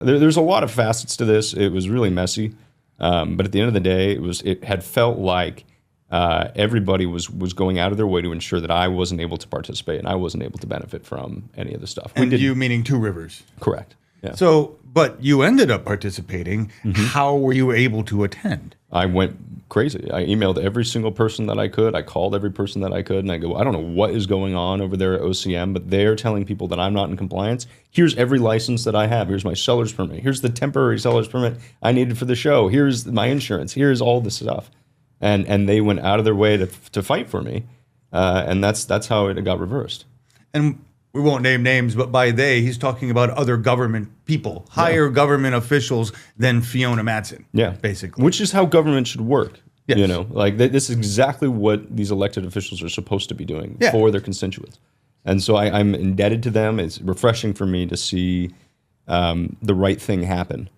There's a lot of facets to this. It was really messy, but at the end of the day, it had felt like everybody was going out of their way to ensure that I wasn't able to participate and I wasn't able to benefit from any of the stuff. And you meaning Two Rivers? Correct. Yeah. So, but you ended up participating. How were you able to attend? I went crazy. I emailed every single person that I could. I called every person that I could, and I go, I don't know what is going on over there at OCM, but they're telling people that I'm not in compliance. Here's every license that I have. Here's my seller's permit. Here's the temporary seller's permit I needed for the show. Here's my insurance. Here's all this stuff. And they went out of their way to fight for me, and that's how it got reversed. And we won't name names, but by they, he's talking about other government people, higher government officials than Fiona Madsen. Yeah, basically. Which is how government should work. Yes. You know, like this is exactly what these elected officials are supposed to be doing for their constituents. And so I'm indebted to them. It's refreshing for me to see the right thing happen.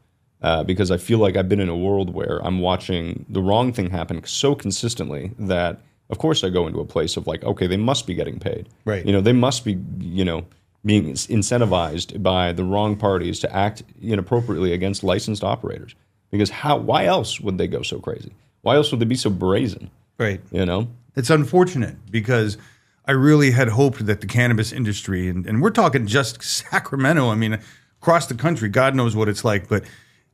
Because I feel like I've been in a world where I'm watching the wrong thing happen so consistently that, of course, I go into a place of like, okay, they must be getting paid. Right. You know, they must be, being incentivized by the wrong parties to act inappropriately against licensed operators. Because why else would they go so crazy? Why else would they be so brazen? Right. You know? It's unfortunate because I really had hoped that the cannabis industry, and we're talking just Sacramento, I mean, across the country, God knows what it's like, but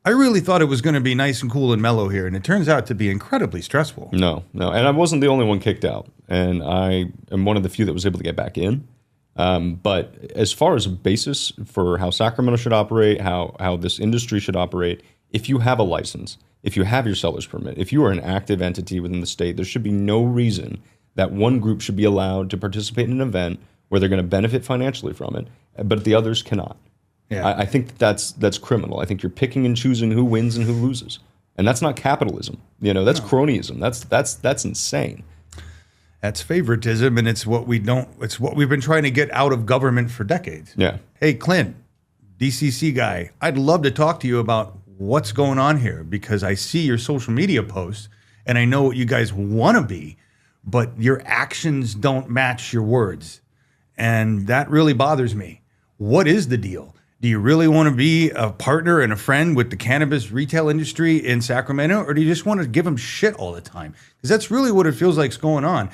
I really thought it was going to be nice and cool and mellow here, and it turns out to be incredibly stressful. No. And I wasn't the only one kicked out, and I am one of the few that was able to get back in. But as far as a basis for how Sacramento should operate, how this industry should operate, if you have a license, if you have your seller's permit, if you are an active entity within the state, there should be no reason that one group should be allowed to participate in an event where they're going to benefit financially from it, but the others cannot. Yeah. I think that's criminal. I think you're picking and choosing who wins and who loses, and that's not capitalism. That's cronyism. That's insane. That's favoritism, and it's what we've been trying to get out of government for decades. Yeah. Hey, Clint, DCC guy, I'd love to talk to you about what's going on here because I see your social media posts and I know what you guys want to be, but your actions don't match your words, and that really bothers me. What is the deal? Do you really want to be a partner and a friend with the cannabis retail industry in Sacramento, or do you just want to give them shit all the time? Because that's really what it feels like is going on.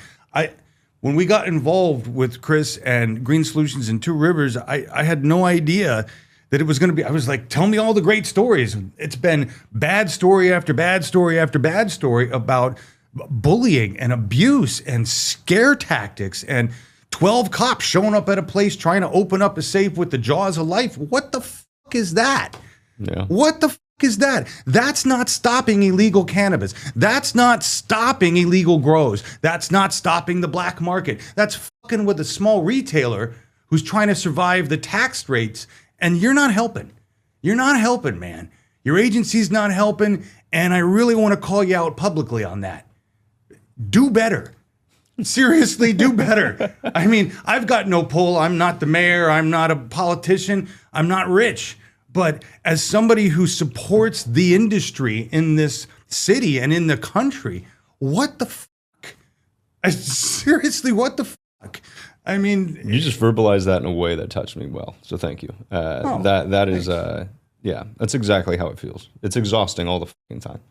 When we got involved with Chris and Green Solutions and Two Rivers, I had no idea that it was going to be, I was like, tell me all the great stories. It's been bad story after bad story after bad story about bullying and abuse and scare tactics and 12 cops showing up at a place trying to open up a safe with the jaws of life. What the fuck is that? Yeah. What the fuck is that? That's not stopping illegal cannabis. That's not stopping illegal grows. That's not stopping the black market. That's fucking with a small retailer who's trying to survive the tax rates, and you're not helping. You're not helping, man. Your agency's not helping, and I really want to call you out publicly on that. Do better. Seriously, do better. I mean, I've got no pull. I'm not the mayor. I'm not a politician. I'm not rich. But as somebody who supports the industry in this city and in the country, what the fuck? Seriously, what the fuck? I mean, you just verbalized that in a way that touched me well. So thank you. That is, yeah, that's exactly how it feels. It's exhausting all the fucking time.